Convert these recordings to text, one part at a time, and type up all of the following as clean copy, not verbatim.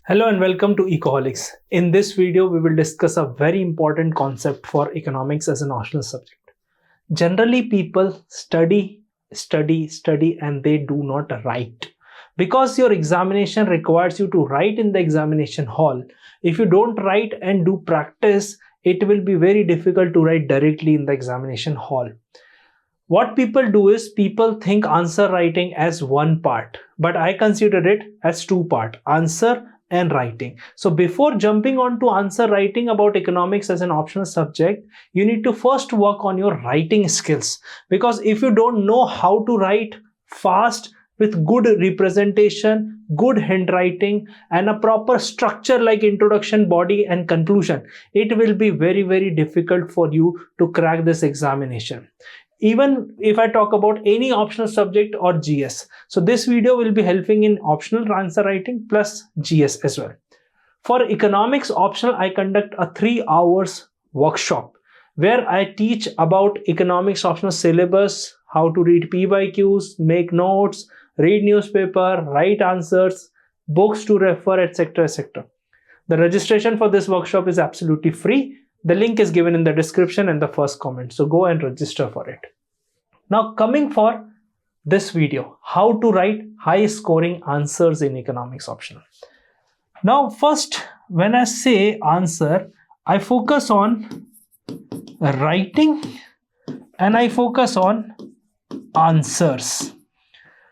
Hello and welcome to Ecoholics. In this video, we will discuss a very important concept for economics as an optional subject. Generally, people study and they do not write. Because your examination requires you to write in the examination hall. If you don't write and do practice, it will be very difficult to write directly in the examination hall. What people do is people think answer writing as one part, but I consider it as two parts, answer and writing. So before jumping on to answer writing about economics as an optional subject, you need to first work on your writing skills. Because if you don't know how to write fast with good representation, good handwriting and a proper structure like introduction, body and conclusion, it will be very, very difficult for you to crack this examination. Even if I talk about any optional subject or GS. So this video will be helping in optional answer writing plus GS as well. For economics optional, I conduct a 3 hours workshop where I teach about economics optional syllabus, how to read PYQs, make notes, read newspaper, write answers, books to refer, etc. etc. The registration for this workshop is absolutely free. The link is given in the description and the first comment. So go and register for it. Now coming for this video, how to write high scoring answers in economics optional. Now first, when I say answer, I focus on writing and I focus on answers.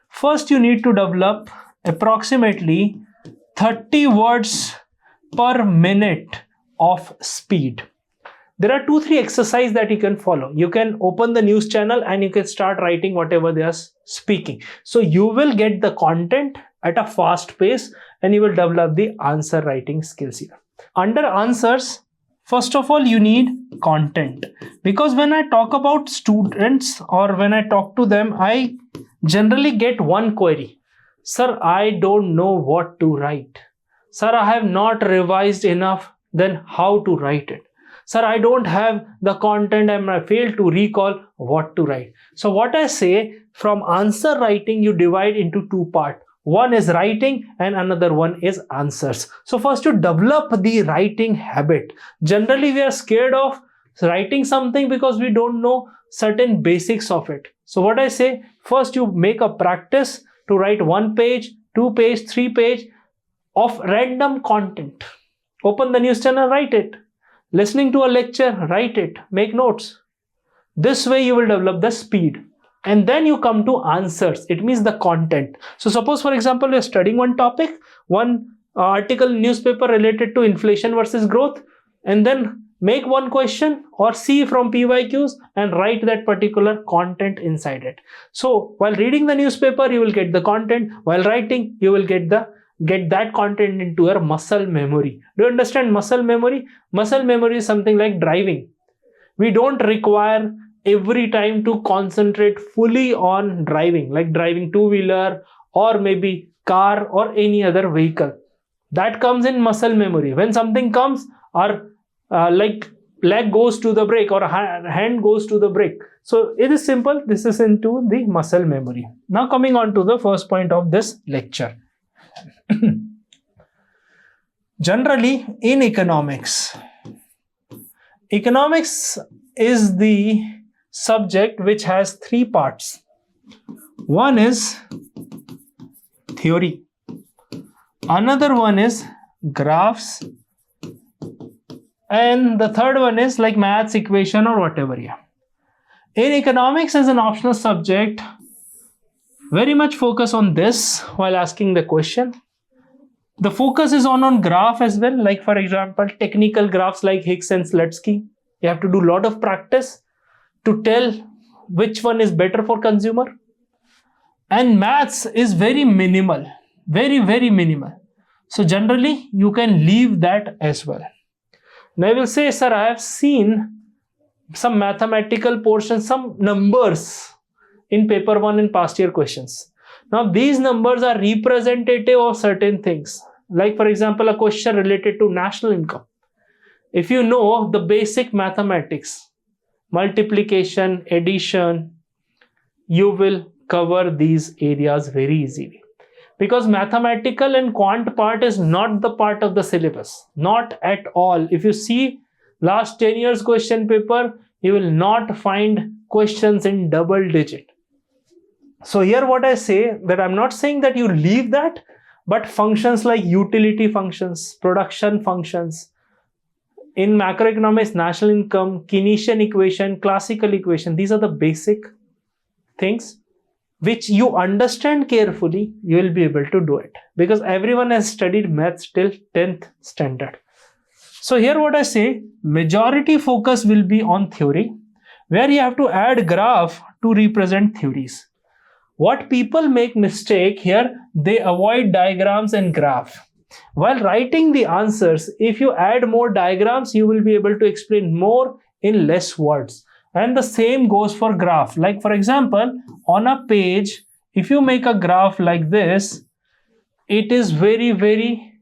First, you need to develop approximately 30 words per minute of speed. There are 2-3 exercises that you can follow. You can open the news channel and you can start writing whatever they are speaking. So you will get the content at a fast pace and you will develop the answer writing skills here. Under answers, first of all, you need content. Because when I talk about students or when I talk to them, I generally get one query. Sir, I don't know what to write. Sir, I have not revised enough. Then how to write it? Sir, I don't have the content and I fail to recall what to write. So what I say, from answer writing, you divide into two parts. One is writing and another one is answers. So first you develop the writing habit. Generally, we are scared of writing something because we don't know certain basics of it. So what I say, first you make a practice to write 1 page, 2 page, 3 page of random content. Open the news channel, write it. Listening to a lecture, write it, make notes. This way you will develop the speed. And then you come to answers. It means the content. So suppose, for example, you're studying one topic, one article in newspaper related to inflation versus growth, and then make one question or see from PYQs and write that particular content inside it. So while reading the newspaper, you will get the content. While writing, you will get that content into your muscle memory. Do you understand muscle memory? Muscle memory is something like driving. We don't require every time to concentrate fully on driving, like driving two-wheeler or maybe car or any other vehicle. That comes in muscle memory. When something comes, our like leg goes to the brake or hand goes to the brake. So it is simple. This is into the muscle memory. Now coming on to the first point of this lecture. Generally, in economics is the subject which has 3 parts. One is theory, another one is graphs, and the third one is like maths equation or whatever. Yeah. In economics as an optional subject, very much focus on this while asking the question. The focus is on graph as well, like for example, technical graphs like Hicks and Slutsky. You have to do a lot of practice to tell which one is better for consumer. And maths is very minimal, very, very minimal. So generally, you can leave that as well. Now I will say, sir, I have seen some mathematical portions, some numbers in paper 1 in past year questions. Now these numbers are representative of certain things. Like for example, a question related to national income. If you know the basic mathematics, multiplication, addition, you will cover these areas very easily. because mathematical and quant part is not the part of the syllabus, not at all. If you see last 10 years question paper, you will not find questions in double digit. So here what I say, that I'm not saying that you leave that, but functions like utility functions, production functions, in macroeconomics, national income, Keynesian equation, classical equation, these are the basic things which you understand carefully, you will be able to do it, because everyone has studied maths till 10th standard. So here what I say, majority focus will be on theory, where you have to add graph to represent theories. What people make mistake here, they avoid diagrams and graph. While writing the answers, if you add more diagrams, you will be able to explain more in less words. And the same goes for graph. Like for example, on a page, if you make a graph like this, it is very, very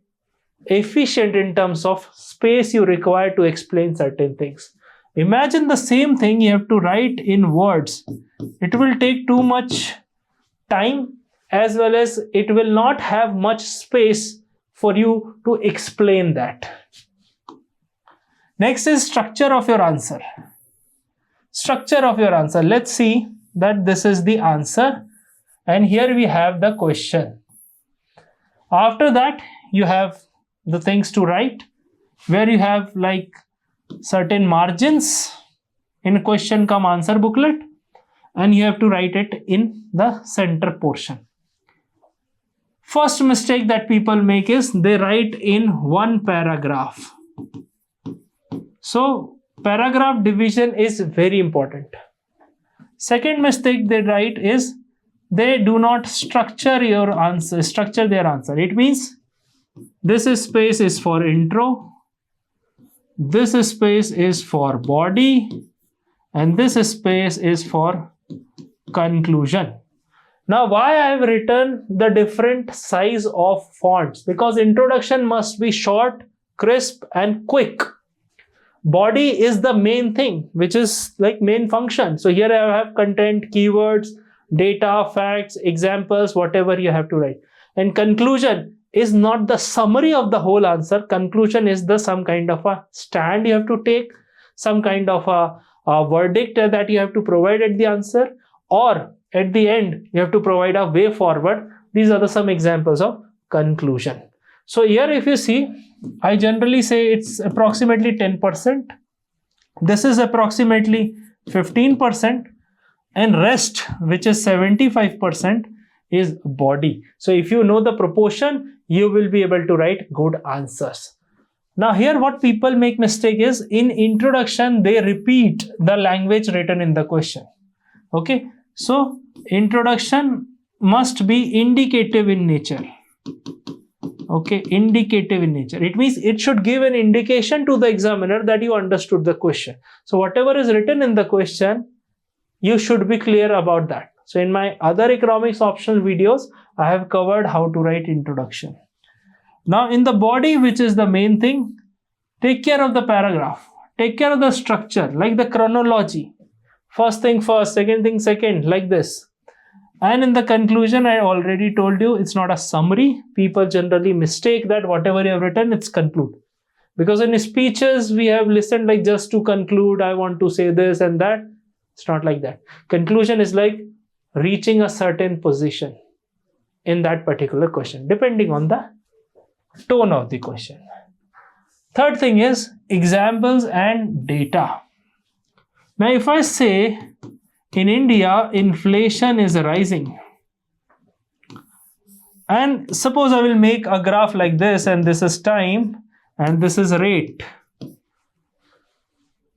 efficient in terms of space you require to explain certain things. Imagine the same thing you have to write in words. It will take too much time, as well as it will not have much space for you to explain that. Next is structure of your answer. Structure of your answer. Let's see that this is the answer, and here we have the question. After that, you have the things to write, where you have like certain margins in question come answer booklet, and you have to write it in the center portion. First mistake that people make is they write in one paragraph. So paragraph division is very important. Second mistake they write is they do not structure their answer. It means this space is for intro, this space is for body, and this space is for conclusion. Now why I have written the different size of fonts? Because introduction must be short, crisp and quick. Body is the main thing, which is like main function. So here I have content, keywords, data, facts, examples, whatever you have to write. And conclusion is not the summary of the whole answer. Conclusion is the some kind of a stand you have to take, some kind of a verdict that you have to provide at the answer, or at the end you have to provide a way forward. These are the some examples of conclusion. So here if you see, I generally say it's approximately 10%. This is approximately 15%, and rest, which is 75%, is body. So if you know the proportion, you will be able to write good answers. Now here what people make mistake is, in introduction they repeat the language written in the question. Okay, so introduction must be indicative in nature. Okay, indicative in nature. It means it should give an indication to the examiner that you understood the question. So whatever is written in the question, you should be clear about that. So in my other economics optional videos, I have covered how to write introduction. Now in the body, which is the main thing, take care of the paragraph, take care of the structure, like the chronology. First thing first, second thing second, like this. And in the conclusion, I already told you, it's not a summary. People generally mistake that whatever you have written, it's conclude. Because in speeches, we have listened like just to conclude, I want to say this and that. It's not like that. Conclusion is like reaching a certain position in that particular question, depending on the tone of the question. Third thing is examples and data. Now, if I say in India, inflation is rising, and suppose I will make a graph like this, and this is time and this is rate.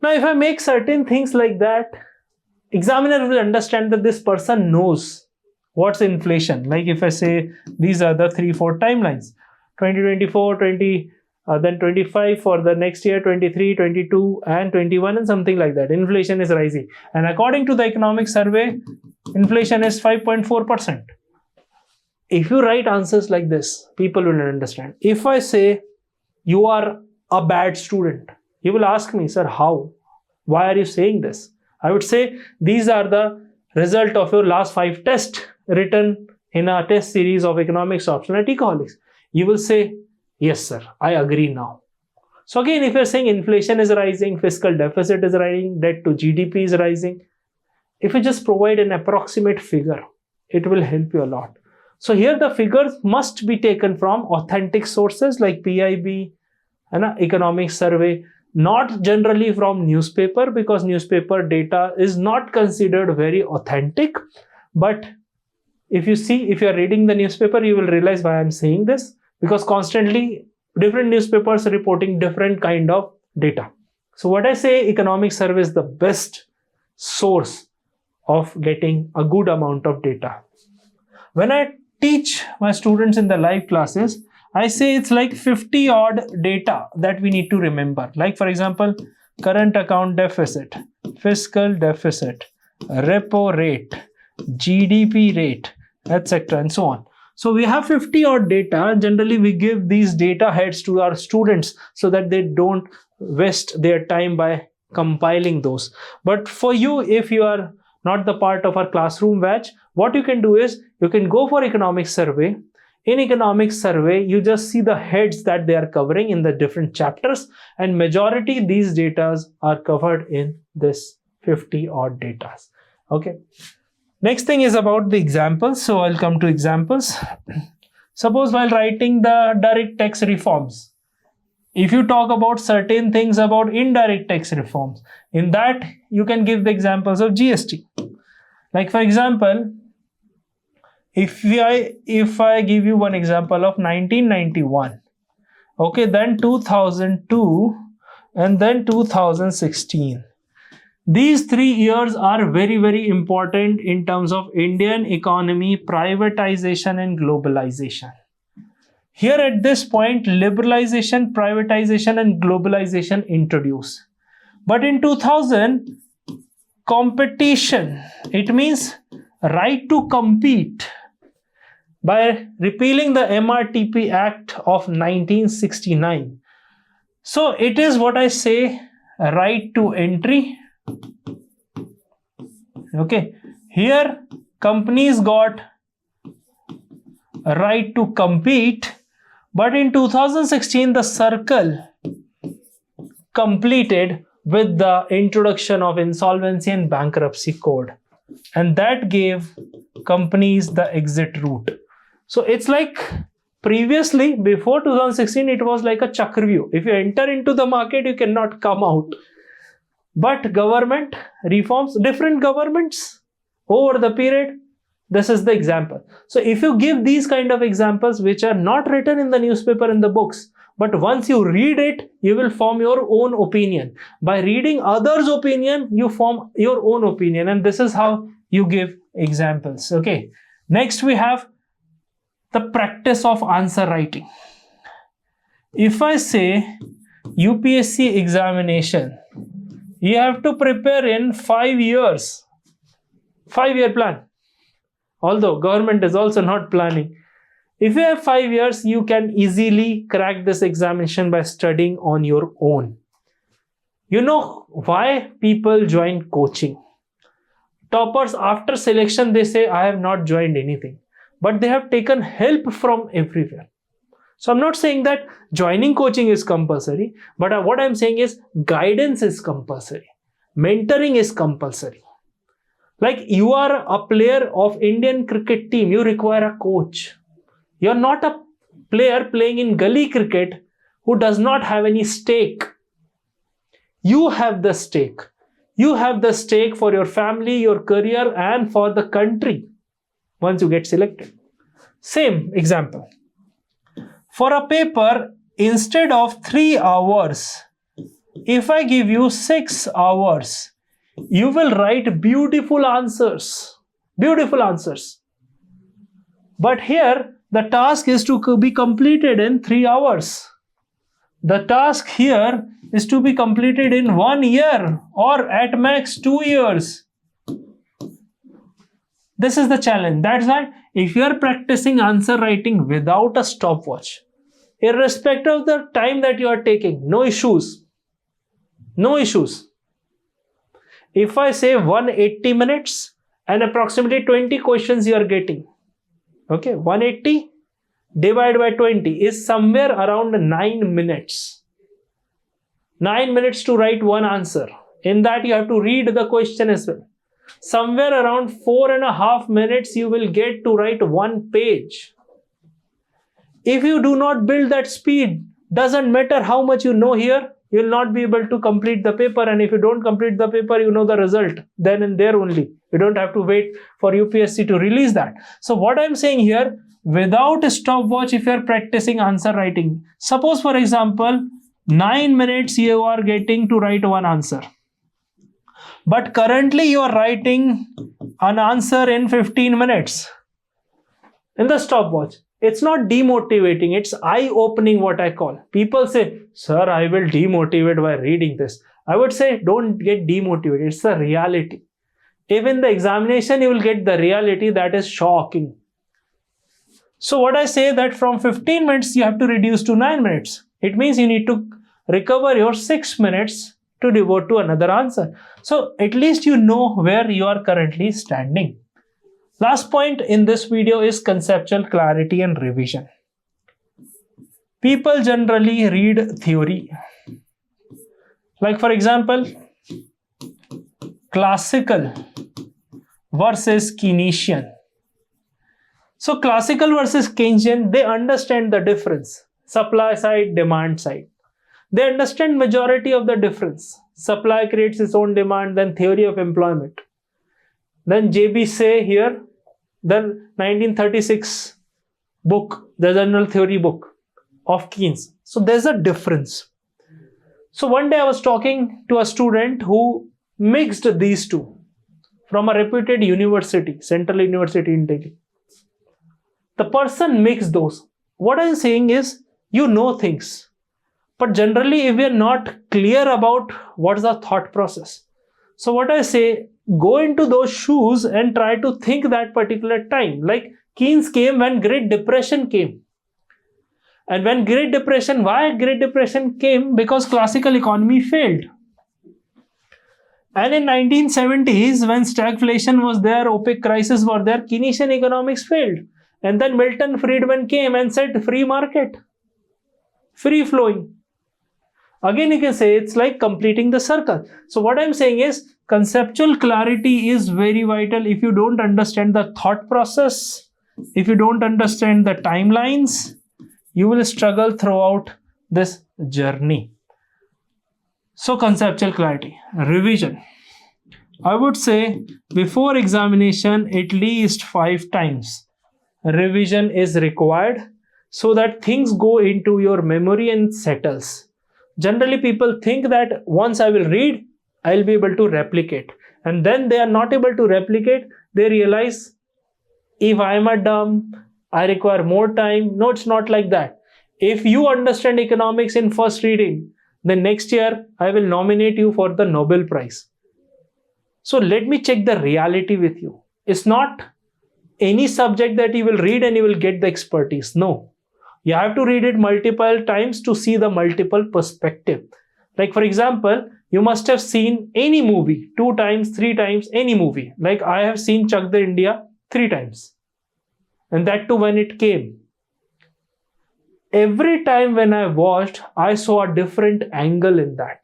Now, if I make certain things like that, examiner will understand that this person knows what's inflation. Like if I say these are the 3-4 timelines, 2024, then 25 for the next year, 23, 22 and 21 and something like that. Inflation is rising. And according to the economic survey, inflation is 5.4%. If you write answers like this, people will understand. If I say you are a bad student, you will ask me, sir, how? Why are you saying this? I would say these are the result of your last 5 tests written in a test series of economics optional at Ecoholics, you will say, yes sir, I agree now. So again, if you're saying inflation is rising, fiscal deficit is rising, debt to GDP is rising, if you just provide an approximate figure, it will help you a lot. So here the figures must be taken from authentic sources like PIB and economic survey, not generally from newspaper, because newspaper data is not considered very authentic. But if you are reading the newspaper, you will realize why I'm saying this, because constantly different newspapers are reporting different kind of data. So what I say, economic survey is the best source of getting a good amount of data. When I teach my students in the live classes, I say it's like 50 odd data that we need to remember. Like for example, current account deficit, fiscal deficit, repo rate, GDP rate, etc. and so on. So we have 50 odd data. Generally, we give these data heads to our students so that they don't waste their time by compiling those. But for you, if you are not the part of our classroom batch, what you can do is you can go for economic survey. In economic survey, you just see the heads that they are covering in the different chapters, and majority these data are covered in this 50 odd data. Okay. Next thing is about the examples. So I'll come to examples. Suppose while writing the direct tax reforms, if you talk about certain things about indirect tax reforms, in that you can give the examples of GST. Like for example, if I give you one example of 1991, okay, then 2002, and then 2016. These 3 years are very, very important in terms of Indian economy, privatization and globalization. Here at this point, liberalization, privatization and globalization introduced. But in 2000, competition, it means right to compete, by repealing the MRTP Act of 1969. So it is what I say, right to entry. Okay, here companies got a right to compete, but in 2016 the circle completed with the introduction of insolvency and bankruptcy code, and that gave companies the exit route. So it's like previously, before 2016, it was like a chakravyuh. If you enter into the market, you cannot come out. But government reforms, different governments over the period, this is the example. So if you give these kind of examples which are not written in the newspaper in the books, but once you read it, you will form your own opinion. By reading others' opinion, you form your own opinion, and this is how you give examples. Okay. Next we have the practice of answer writing. If I say UPSC examination, you have to prepare in 5 years, 5-year plan. Although government is also not planning. If you have 5 years, you can easily crack this examination by studying on your own. You know why people join coaching? Toppers after selection, they say, I have not joined anything. But they have taken help from everywhere. So I'm not saying that joining coaching is compulsory, but what I'm saying is guidance is compulsory. Mentoring is compulsory. Like you are a player of Indian cricket team, you require a coach. You're not a player playing in gully cricket who does not have any stake. You have the stake. You have the stake for your family, your career, and for the country once you get selected. Same example. For a paper, instead of 3 hours, if I give you 6 hours, you will write beautiful answers. Beautiful answers. But here, the task is to be completed in 3 hours. The task here is to be completed in 1 year or at max 2 years. This is the challenge. That's why if you are practicing answer writing without a stopwatch, irrespective of the time that you are taking, no issues. No issues. If I say 180 minutes and approximately 20 questions you are getting, Okay, 180 divided by 20 is somewhere around 9 minutes. 9 minutes to write one answer. In that you have to read the question as well. Somewhere around 4.5 minutes you will get to write one page. If you do not build that speed, doesn't matter how much you know here, you will not be able to complete the paper. And if you don't complete the paper, you know the result then and there only. You don't have to wait for UPSC to release that. So what I'm saying here, without a stopwatch, if you're practicing answer writing, suppose for example, 9 minutes you are getting to write one answer. But currently you are writing an answer in 15 minutes in the stopwatch. It's not demotivating, it's eye-opening, what I call. People say, sir, I will demotivate by reading this. I would say, don't get demotivated. It's the reality. Even the examination, you will get the reality that is shocking. So what I say that from 15 minutes, you have to reduce to 9 minutes. It means you need to recover your 6 minutes to devote to another answer. So at least you know where you are currently standing. Last point in this video is conceptual clarity and revision. People generally read theory. Like for example, classical versus Keynesian. So classical versus Keynesian, they understand the difference. Supply side, demand side. They understand majority of the difference. Supply creates its own demand, then theory of employment. Then JB say here, the 1936 book, the general theory book of Keynes. So there's a difference. So one day I was talking to a student who mixed these two from a reputed university, Central University in Delhi. The person mixed those. What I'm saying is, you know things. But generally, if we are not clear about what's the thought process. So what I say, go into those shoes and try to think that particular time. Like Keynes came when Great Depression came. And when Great Depression, why Great Depression came? Because classical economy failed. And in 1970s, when stagflation was there, OPEC crisis were there, Keynesian economics failed. And then Milton Friedman came and said free market, free flowing. Again, you can say it's like completing the circle. So what I'm saying is, conceptual clarity is very vital. If you don't understand the thought process, if you don't understand the timelines, you will struggle throughout this journey. So conceptual clarity, revision. I would say before examination, at least 5 times revision is required so that things go into your memory and settles. Generally, people think that once I will read, I'll be able to replicate. And then they are not able to replicate. They realize, if I am a dumb, I require more time. No, it's not like that. If you understand economics in first reading, then next year, I will nominate you for the Nobel Prize. So let me check the reality with you. It's not any subject that you will read and you will get the expertise. No. You have to read it multiple times to see the multiple perspective. Like for example, you must have seen any movie 2 times, 3 times, any movie. Like I have seen Chak De India 3 times. And that too when it came. Every time when I watched, I saw a different angle in that.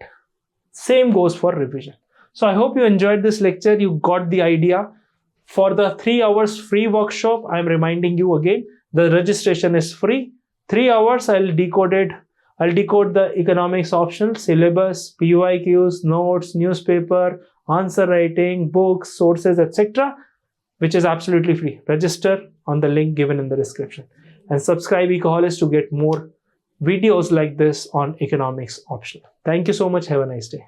Same goes for revision. So I hope you enjoyed this lecture. You got the idea. For the 3 hours free workshop, I'm reminding you again, the registration is free. 3 hours, I'll decode the economics optional, syllabus, PYQs, notes, newspaper, answer writing, books, sources, etc., which is absolutely free. Register on the link given in the description. And subscribe Ecoholics to get more videos like this on economics optional. Thank you so much. Have a nice day.